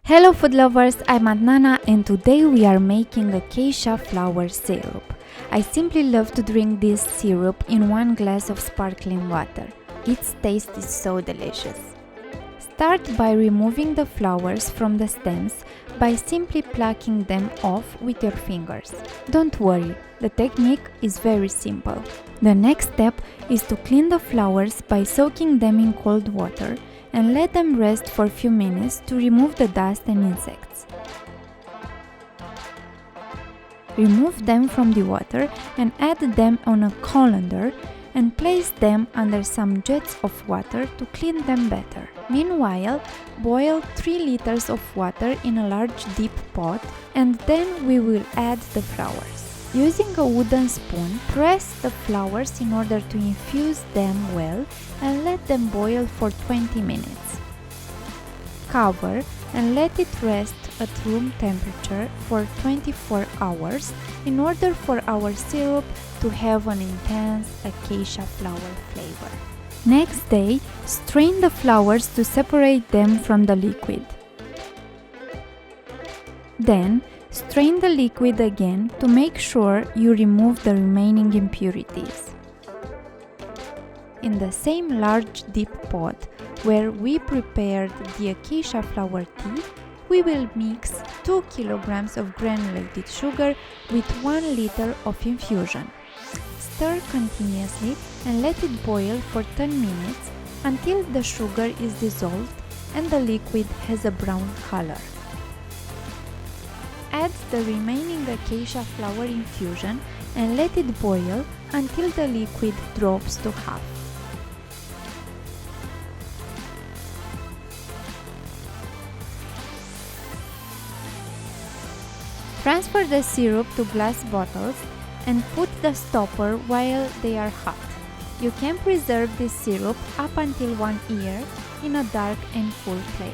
Hello food lovers, I'm Adnana and today we are making Acacia Flower Syrup. I simply love to drink this syrup in 1 glass of sparkling water. Its taste is so delicious. Start by removing the flowers from the stems by simply plucking them off with your fingers. Don't worry, the technique is very simple. The next step is to clean the flowers by soaking them in cold water and let them rest for a few minutes to remove the dust and insects. Remove them from the water and add them on a colander and place them under some jets of water to clean them better. Meanwhile, boil 3 liters of water in a large deep pot and then we will add the flowers. Using a wooden spoon, press the flowers in order to infuse them well and let them boil for 20 minutes. Cover and let it rest at room temperature for 24 hours in order for our syrup to have an intense acacia flower flavor. Next day, strain the flowers to separate them from the liquid. Then, strain the liquid again to make sure you remove the remaining impurities. In the same large deep pot where we prepared the acacia flower tea, we will mix 2 kilograms of granulated sugar with 1 liter of infusion. Stir continuously and let it boil for 10 minutes until the sugar is dissolved and the liquid has a brown color. Add the remaining acacia flower infusion and let it boil until the liquid drops to half. Transfer the syrup to glass bottles and put the stopper while they are hot. You can preserve this syrup up until 1 year in a dark and cool place.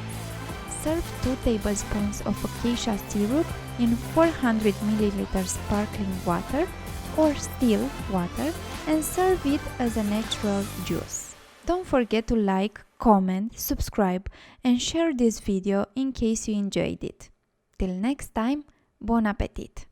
Serve 2 tablespoons of acacia syrup in 400 ml sparkling water or still water and serve it as a natural juice. Don't forget to like, comment, subscribe and share this video in case you enjoyed it. Till next time, bon appetit!